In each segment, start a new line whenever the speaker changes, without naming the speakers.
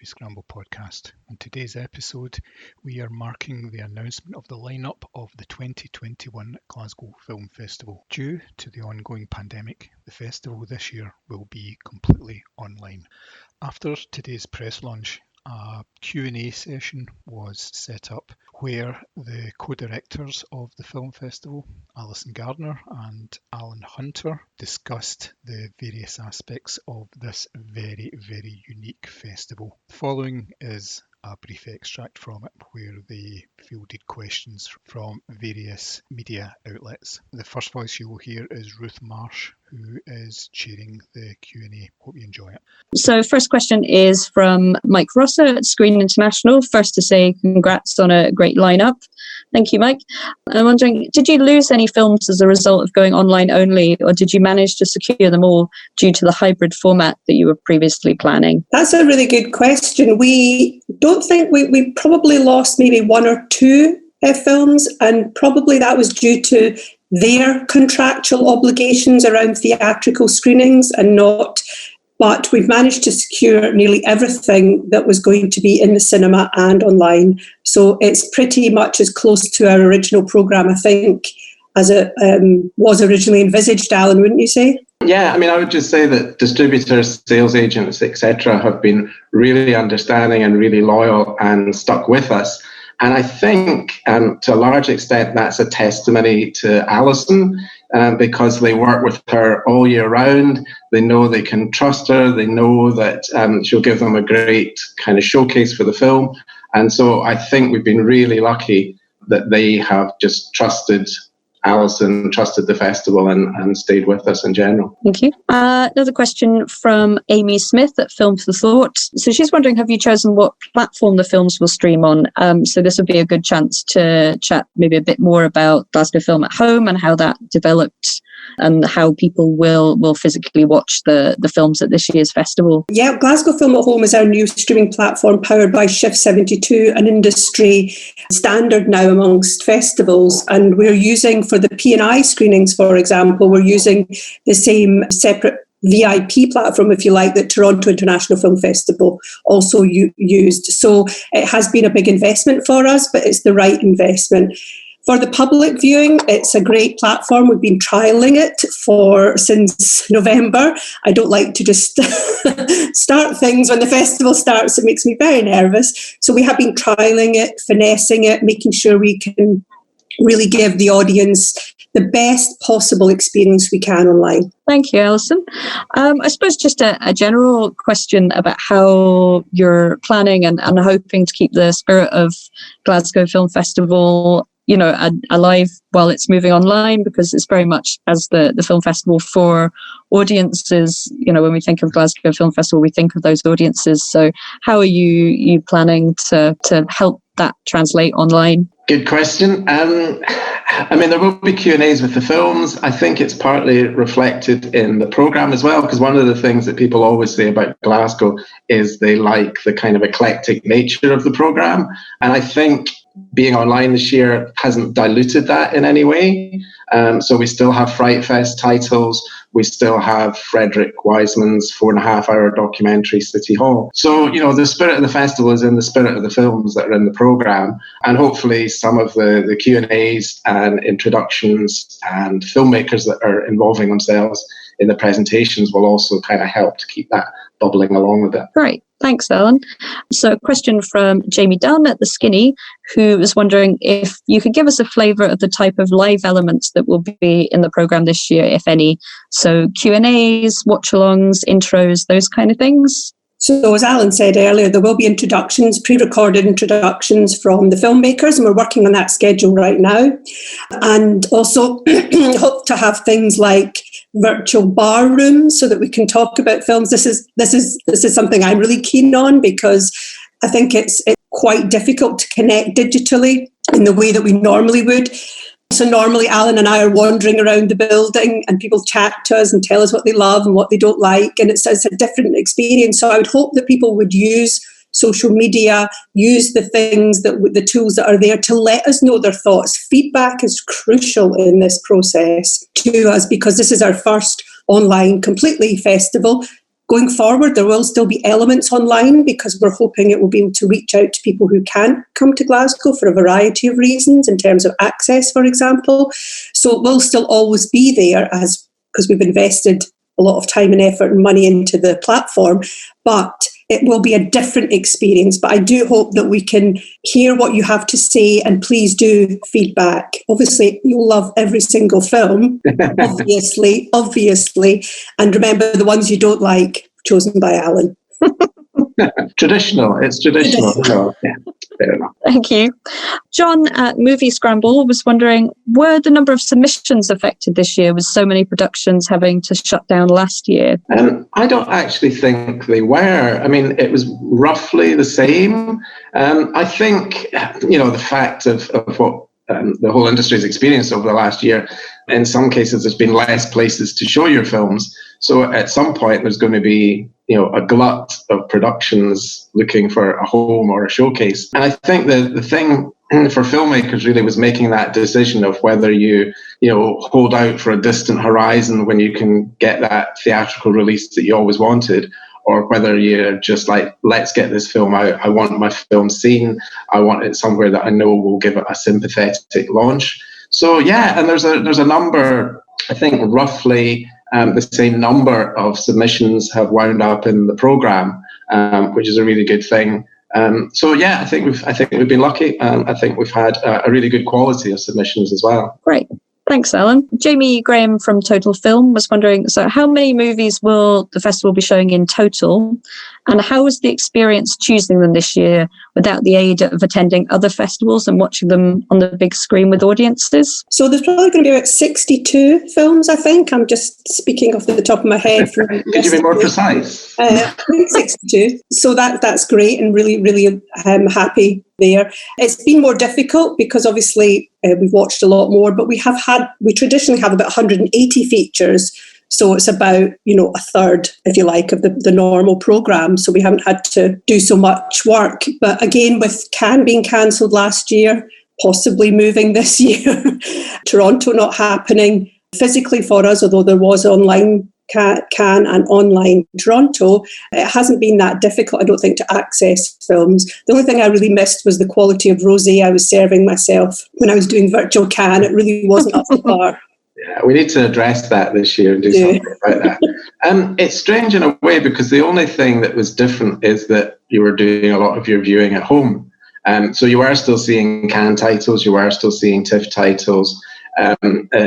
Moviescramble podcast. On today's episode, we are marking the announcement of the lineup of the 2021 Glasgow Film Festival. Due to the ongoing pandemic, the festival this year will be completely online. After today's press launch, a Q&A session was set up where the co-directors of the film festival, Alison Gardner and Alan Hunter, discussed the various aspects of this very, very unique festival. The following is a brief extract from it where they fielded questions from various media outlets. The first voice you will hear is Ruth Marsh, who is chairing the Q&A. Hope you enjoy it.
So first question is from Mike Rosser at Screen International. First to say congrats on a great lineup. Thank you, Mike. I'm wondering, did you lose any films as a result of going online only, or did you manage to secure them all due to the hybrid format that you were previously planning?
That's a really good question. We don't think we probably lost maybe one or two films, and probably that was due to their contractual obligations around theatrical screenings and not. But we've managed to secure nearly everything that was going to be in the cinema and online. So it's pretty much as close to our original programme, I think, as it was originally envisaged, Alan, wouldn't you say?
Yeah, I mean, I would just say that distributors, sales agents, etc., have been really understanding and really loyal and stuck with us. And I think, to a large extent, that's a testimony to Alison, because they work with her all year round. They know they can trust her. They know that she'll give them a great kind of showcase for the film. And so I think we've been really lucky that they have just trusted Alison, trusted the festival and stayed with us in general.
Thank you. Another question from Amy Smith at Film for Thought. So she's wondering, have you chosen what platform the films will stream on? So this would be a good chance to chat maybe a bit more about Glasgow Film at Home and how that developed and how people will physically watch the films at this year's festival.
Yeah, Glasgow Film at Home is our new streaming platform powered by Shift 72, an industry standard now amongst festivals. And we're using, for the P&I screenings, for example, we're using the same separate VIP platform, if you like, that Toronto International Film Festival also used. So it has been a big investment for us, but it's the right investment. For the public viewing, it's a great platform. We've been trialling it since November. I don't like to just start things when the festival starts. It makes me very nervous. So we have been trialling it, finessing it, making sure we can really give the audience the best possible experience we can online.
Thank you, Alison. I suppose just a general question about how you're planning and hoping to keep the spirit of Glasgow Film Festival alive while it's moving online, because it's very much as the film festival for audiences. When we think of Glasgow Film Festival, we think of those audiences. So how are you planning to help that translate online?
Good question. There will be Q&As with the films. I think it's partly reflected in the programme as well, because one of the things that people always say about Glasgow is they like the kind of eclectic nature of the programme. And I think being online this year hasn't diluted that in any way. So we still have Fright Fest titles. We still have Frederick Wiseman's 4.5-hour documentary, City Hall. So, the spirit of the festival is in the spirit of the films that are in the programme. And hopefully some of the Q&As and introductions and filmmakers that are involving themselves in the presentations will also kind of help to keep that bubbling along a bit.
Great. Thanks, Alan. So a question from Jamie Dunn at The Skinny, who is wondering if you could give us a flavour of the type of live elements that will be in the programme this year, if any. So Q&As, watch-alongs, intros, those kind of things.
So as Alan said earlier, there will be introductions, pre-recorded introductions from the filmmakers, and we're working on that schedule right now. And also hope to have things like virtual bar rooms so that we can talk about films. This is something I'm really keen on, because I think it's quite difficult to connect digitally in the way that we normally would. So normally Alan and I are wandering around the building and people chat to us and tell us what they love and what they don't like, and it's a different experience. So I would hope that people would use social media, use the tools that are there to let us know their thoughts. Feedback is crucial in this process to us, because this is our first online completely festival. Going forward, there will still be elements online because we're hoping it will be able to reach out to people who can't come to Glasgow for a variety of reasons, in terms of access, for example. So it will still always be there because we've invested a lot of time and effort and money into the platform, but it will be a different experience. But I do hope that we can hear what you have to say, and please do feedback. Obviously, you'll love every single film, obviously. And remember, the ones you don't like, chosen by Alan.
Traditional. It's traditional. So, yeah, fair enough.
Thank you. John at Moviescramble was wondering, were the number of submissions affected this year with so many productions having to shut down last year?
I don't actually think they were. I mean, it was roughly the same. I think, the fact of what the whole industry has experienced over the last year, in some cases there's been less places to show your films. So at some point there's going to be, a glut of productions looking for a home or a showcase. And I think the thing for filmmakers really was making that decision of whether you hold out for a distant horizon when you can get that theatrical release that you always wanted, or whether you're just like, let's get this film out. I want my film seen. I want it somewhere that I know will give it a sympathetic launch. So yeah, and there's a number, I think roughly the same number of submissions have wound up in the programme, which is a really good thing. So yeah, I think we've been lucky. I think we've had a really good quality of submissions as well.
Great. Thanks, Alan. Jamie Graham from Total Film was wondering, so how many movies will the festival be showing in total? And how was the experience choosing them this year without the aid of attending other festivals and watching them on the big screen with audiences?
So there's probably going to be about 62 films, I think. I'm just speaking off the top of my head.
Could you be more precise?
I think 62. So that's great, and really, really happy there. It's been more difficult because obviously we've watched a lot more, but we traditionally have about 180 features. So it's about, a third, if you like, of the normal programme. So we haven't had to do so much work. But again, with Cannes being cancelled last year, possibly moving this year, Toronto not happening physically for us, although there was online Cannes and online Toronto, it hasn't been that difficult, I don't think, to access films. The only thing I really missed was the quality of rosé I was serving myself when I was doing virtual Cannes. It really wasn't up to par.
Yeah, we need to address that this year and do something about that. It's strange in a way because the only thing that was different is that you were doing a lot of your viewing at home. So you are still seeing Cannes titles, you are still seeing TIFF titles,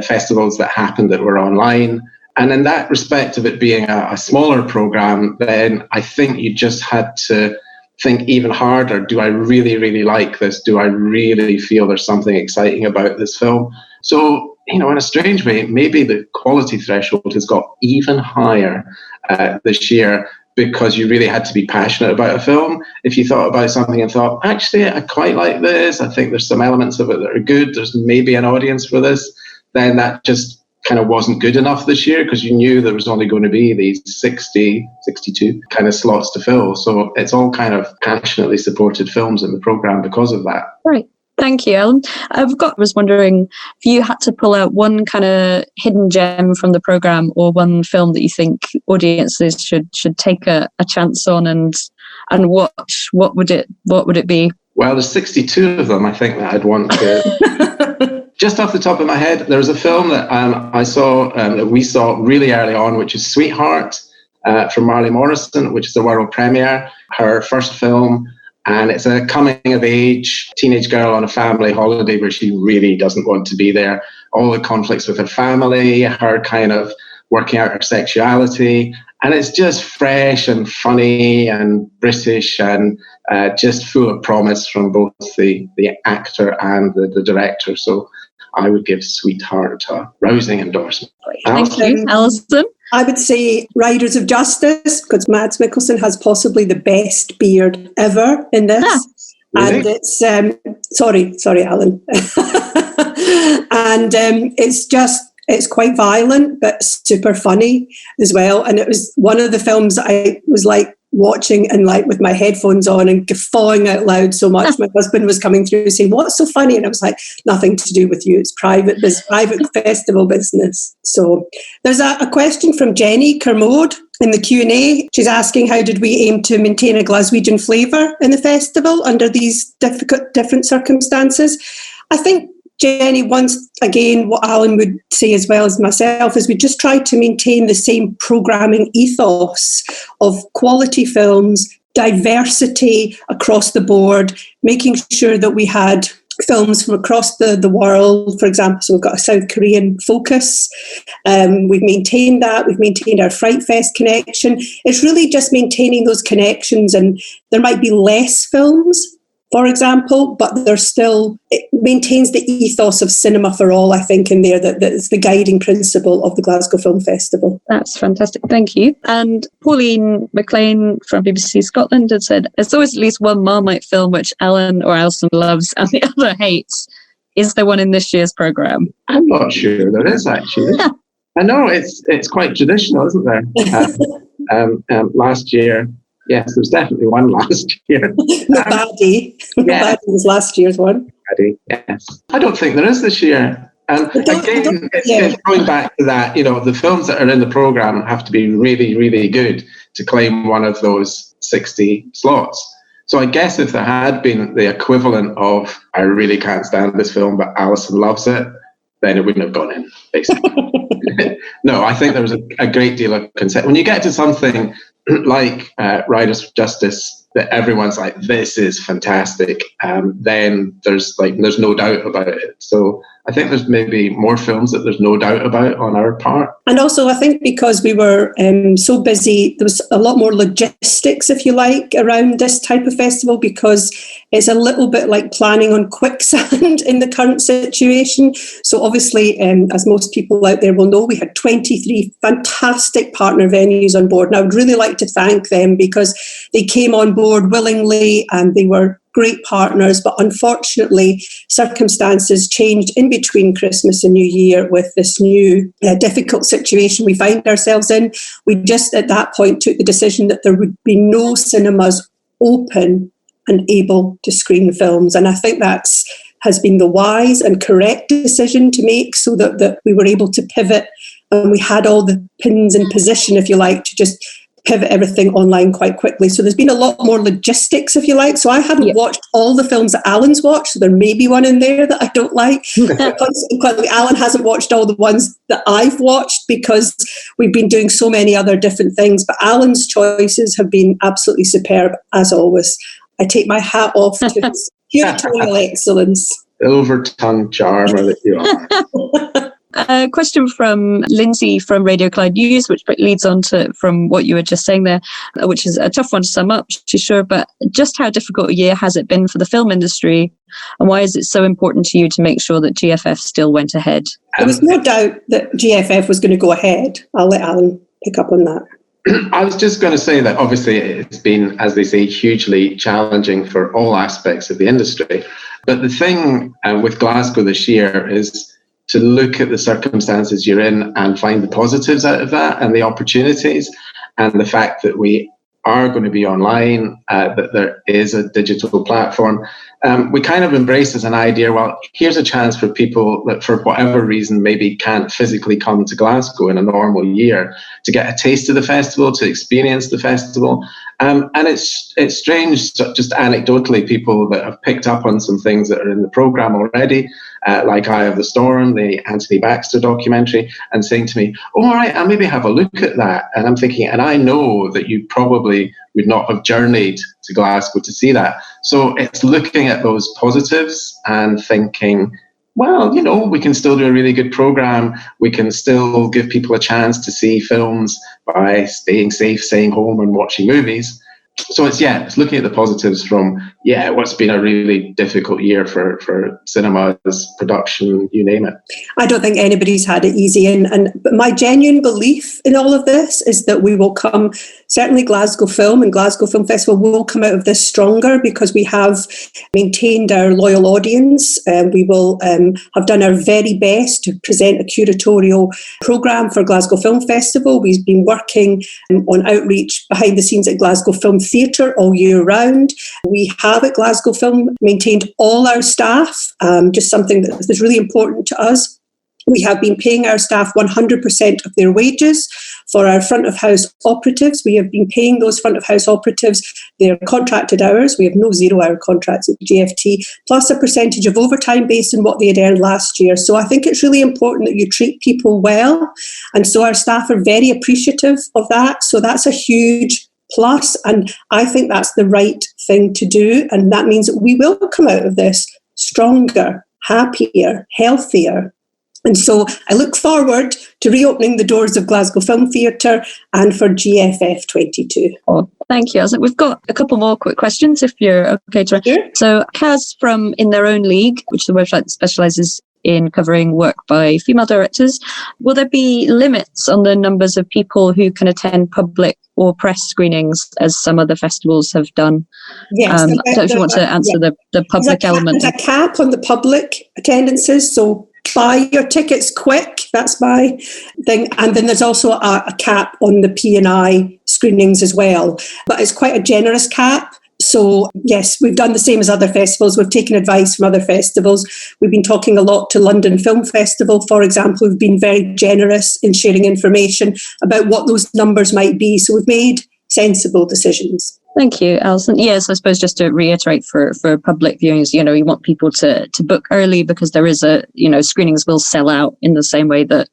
festivals that happened that were online. And in that respect of it being a smaller programme, then I think you just had to think even harder. Do I really, really like this? Do I really feel there's something exciting about this film? So, in a strange way, maybe the quality threshold has got even higher this year because you really had to be passionate about a film. If you thought about something and thought, actually, I quite like this, I think there's some elements of it that are good, there's maybe an audience for this, then that just kind of wasn't good enough this year because you knew there was only going to be these 62 kind of slots to fill. So it's all kind of passionately supported films in the programme because of that.
Right. Thank you, Ellen. I was wondering if you had to pull out one kind of hidden gem from the programme or one film that you think audiences should take a chance on and watch, what would it be?
Well, there's 62 of them, I think, that I'd want to... Just off the top of my head, there was a film that I saw, that we saw really early on, which is Sweetheart from Marley Morrison, which is a world premiere, her first film. And it's a coming-of-age teenage girl on a family holiday where she really doesn't want to be there. All the conflicts with her family, her kind of working out her sexuality. And it's just fresh and funny and British and just full of promise from both the actor and the director. So I would give Sweetheart a rousing endorsement.
Thank you, Alison.
I would say Riders of Justice, because Mads Mikkelsen has possibly the best beard ever in this.
Really?
And it's, sorry, Alan. And it's quite violent, but super funny as well. And it was one of the films I was like, watching and like with my headphones on and guffawing out loud so much. My husband was coming through saying, "What's so funny?" And I was like, "Nothing to do with you. It's private festival business." So there's a question from Jenny Kermode in the Q&A. She's asking, how did we aim to maintain a Glaswegian flavour in the festival under these different circumstances? I think, Jenny, once again, what Alan would say as well as myself is we just tried to maintain the same programming ethos of quality films, diversity across the board, making sure that we had films from across the world. For example, so we've got a South Korean focus. We've maintained that. We've maintained our Fright Fest connection. It's really just maintaining those connections, and there might be less films, for example, but it maintains the ethos of cinema for all, I think, in there. That is the guiding principle of the Glasgow Film Festival.
That's fantastic. Thank you. And Pauline McLean from BBC Scotland had said, there's always at least one Marmite film which Alan or Alison loves and the other hates. Is there one in this year's programme?
I'm not sure there is, actually. I know it's quite traditional, isn't there? Last year, yes, there's definitely one last year.
Baddie.
Yeah.
Baddie was last year's one.
Baddie, yes. I don't think there is this year. Again, it's going back to that, the films that are in the programme have to be really, really good to claim one of those 60 slots. So I guess if there had been the equivalent of, I really can't stand this film, but Alison loves it, then it wouldn't have gone in, basically. No, I think there was a great deal of consent. When you get to something like Riders for Justice, that everyone's like, this is fantastic, then there's no doubt about it. So I think there's maybe more films that there's no doubt about on our part.
And also, I think because we were so busy, there was a lot more logistics, if you like, around this type of festival, because it's a little bit like planning on quicksand in the current situation. So obviously, as most people out there will know, we had 23 fantastic partner venues on board. And I would really like to thank them because they came on board willingly and they were great partners, but unfortunately circumstances changed in between Christmas and New Year with this new difficult situation we find ourselves in. We just at that point took the decision that there would be no cinemas open and able to screen films, and I think has been the wise and correct decision to make, so that we were able to pivot and we had all the pins in position, if you like, to just pivot everything online quite quickly. So there's been a lot more logistics, if you like. So I haven't watched all the films that Alan's watched, so there may be one in there that I don't like. Consequently, Alan hasn't watched all the ones that I've watched because we've been doing so many other different things. But Alan's choices have been absolutely superb, as always. I take my hat off to his curatorial excellence.
Silver-tongued charmer that you are.
A question from Lindsay from Radio Clyde News, which leads on to from what you were just saying there, which is a tough one to sum up, she's sure, but just how difficult a year has it been for the film industry, and why is it so important to you to make sure that GFF still went ahead?
There was no doubt that GFF was going to go ahead. I'll let Alan pick up on that.
I was just going to say that obviously it's been, as they say, hugely challenging for all aspects of the industry. But the thing with Glasgow this year is to look at the circumstances you're in and find the positives out of that and the opportunities, and the fact that we are going to be online, that there is a digital platform. We kind of embrace as an idea, well, here's a chance for people that for whatever reason maybe can't physically come to Glasgow in a normal year to get a taste of the festival, to experience the festival. And it's strange, just anecdotally, people that have picked up on some things that are in the programme already, like Eye of the Storm, the Anthony Baxter documentary, and saying to me, oh, all right, I'll maybe have a look at that. And I'm thinking, and I know that you probably would not have journeyed to Glasgow to see that. So it's looking at those positives and thinking, well, we can still do a really good programme. We can still give people a chance to see films by staying safe, staying home and watching movies. it's looking at the positives from what's been a really difficult year for cinemas, production, you name it.
I don't think anybody's had it easy, but my genuine belief in all of this is that we will come, certainly Glasgow Film and Glasgow Film Festival will come out of this stronger, because we have maintained our loyal audience. We will have done our very best to present a curatorial programme for Glasgow Film Festival. We've been working on outreach behind the scenes at Glasgow Film Theatre all year round. We have at Glasgow Film maintained all our staff, just something that was really important to us. We have been paying our staff 100% of their wages. For our front of house operatives, we have been paying those front of house operatives their contracted hours. We have no 0-hour contracts at GFT, plus a percentage of overtime based on what they had earned last year. So I think it's really important that you treat people well. And so our staff are very appreciative of that. So that's a huge plus. And I think that's the right thing to do. And that means that we will come out of this stronger, happier, healthier. And so I look forward to reopening the doors of Glasgow Film Theatre and for GFF 22.
Oh, thank you, Alison. We've got a couple more quick questions, if you're okay to.
Sure.
So Kaz from In Their Own League, which is the website that specialises in covering work by female directors, will there be limits on the numbers of people who can attend public or press screenings, as some other festivals have done?
Yes.
I don't know if you want to answer the public element.
There's a cap on the public attendances, so buy your tickets quick. That's my thing. And then there's also a cap on the P&I screenings as well. But it's quite a generous cap. So, yes, we've done the same as other festivals. We've taken advice from other festivals. We've been talking a lot to London Film Festival, for example, who've been very generous in sharing information about what those numbers might be. So we've made sensible decisions.
Thank you, Alison. Yes, I suppose just to reiterate for public viewings, you want people to book early, because there is screenings will sell out in the same way that,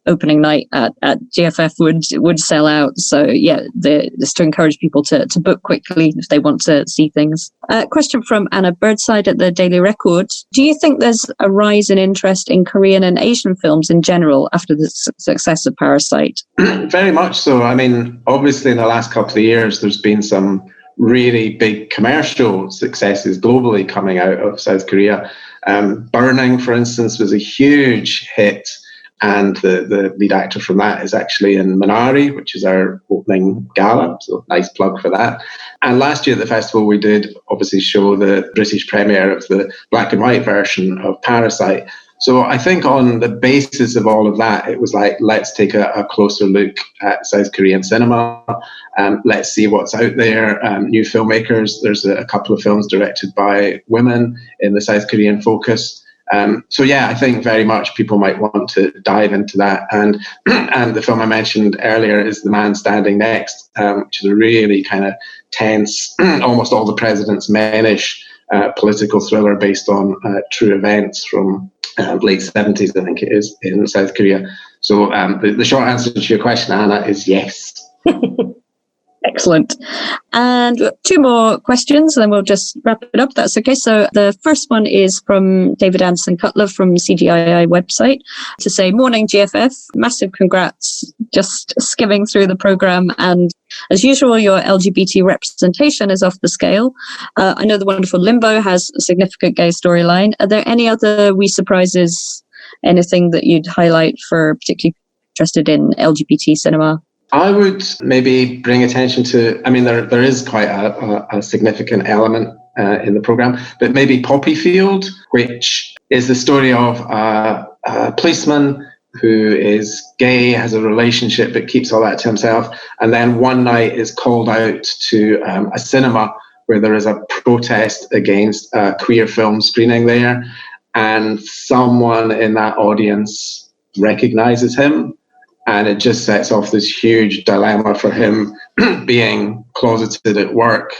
opening night at GFF would sell out. So just to encourage people to book quickly if they want to see things. Question from Anna Birdside at the Daily Record. Do you think there's a rise in interest in Korean and Asian films in general after the success of Parasite?
Very much so. I mean, obviously in the last couple of years, there's been some really big commercial successes globally coming out of South Korea. Burning, for instance, was a huge hit, and the lead actor from that is actually in Minari, which is our opening gala, so nice plug for that. And last year at the festival, we did obviously show the British premiere of the black and white version of Parasite. So I think on the basis of all of that, it was like, let's take a closer look at South Korean cinema. Let's see what's out there. New filmmakers. There's a couple of films directed by women in the South Korean focus. I think very much people might want to dive into that. And the film I mentioned earlier is The Man Standing Next, which is a really kind of tense, almost All the President's Men-ish political thriller based on true events from late 70s, I think it is, in South Korea. So the short answer to your question, Anna, is yes.
Excellent. And 2 more questions, and then we'll just wrap it up. That's okay. So the first one is from David Anderson Cutler from CGII website to say, morning GFF, massive congrats. Just skimming through the programme, and as usual, your LGBT representation is off the scale. I know the wonderful Limbo has a significant gay storyline. Are there any other wee surprises, anything that you'd highlight for particularly interested in LGBT cinema?
I would maybe bring attention to, there is quite a significant element in the programme, but maybe Poppyfield, which is the story of a policeman who is gay, has a relationship, but keeps all that to himself. And then one night is called out to a cinema where there is a protest against a queer film screening there. And someone in that audience recognises him. And it just sets off this huge dilemma for him being closeted at work,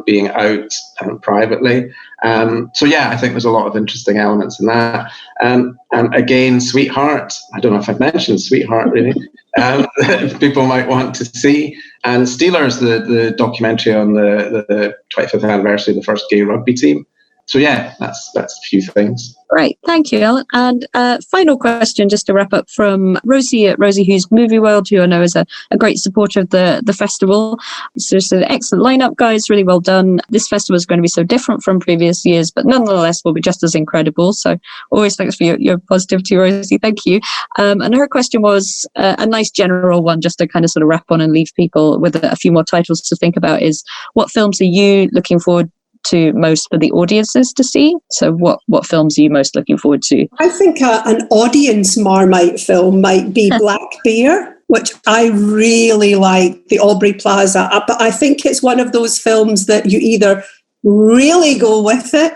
being out privately. I think there's a lot of interesting elements in that. And again, Sweetheart, I don't know if I've mentioned Sweetheart really, people might want to see. And Steelers, the documentary on the 25th anniversary of the first gay rugby team. So yeah, that's a few things.
Great, thank you, Ellen. And final question, just to wrap up, from Rosie at Rosie Hughes Movie World, who I know is a great supporter of the festival. So it's an excellent lineup, guys. Really well done. This festival is going to be so different from previous years, but nonetheless will be just as incredible. So always thanks for your positivity, Rosie. Thank you. And her question was a nice general one, just to kind of sort of wrap on and leave people with a few more titles to think about, is what films are you looking forward to most for the audiences to see? So what films are you most looking forward to?
I think an audience Marmite film might be Black Bear, which I really like, the Aubrey Plaza. But I think it's one of those films that you either really go with it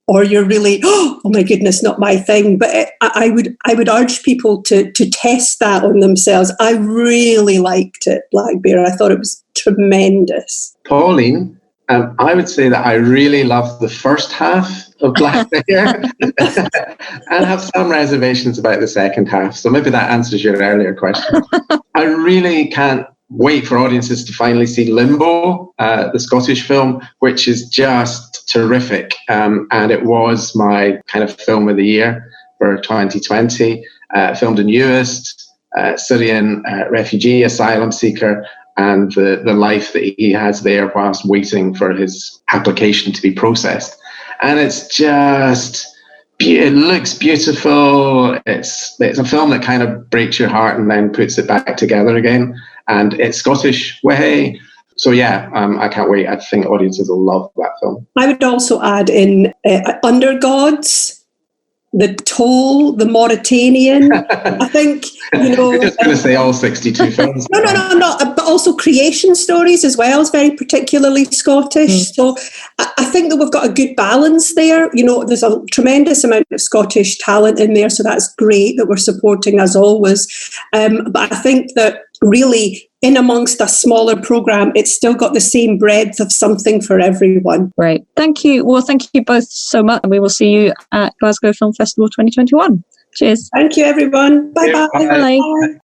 or you're really, oh my goodness, not my thing. But I would urge people to test that on themselves. I really liked it, Black Bear. I thought it was tremendous.
Pauline, I would say that I really loved the first half of Black Bear and have some reservations about the second half. So maybe that answers your earlier question. I really can't wait for audiences to finally see Limbo, the Scottish film, which is just terrific. And it was my kind of film of the year for 2020. Filmed in Uist, Syrian refugee, asylum seeker, and the life that he has there whilst waiting for his application to be processed. And it's just, it looks beautiful. It's a film that kind of breaks your heart and then puts it back together again. And it's Scottish way. So yeah, I can't wait. I think audiences will love that film. I
would also add in Under Gods, The Toll, The Mauritanian. I think,
You're just going to say all 62 films.
No. But also Creation Stories as well is very particularly Scottish. So I think that we've got a good balance there. There's a tremendous amount of Scottish talent in there, so that's great that we're supporting as always. But I think that really, in amongst a smaller programme, it's still got the same breadth of something for everyone.
Right. Thank you. Well, thank you both so much. And we will see you at Glasgow Film Festival 2021. Cheers.
Thank you, everyone. Bye-bye.
Bye.
Bye.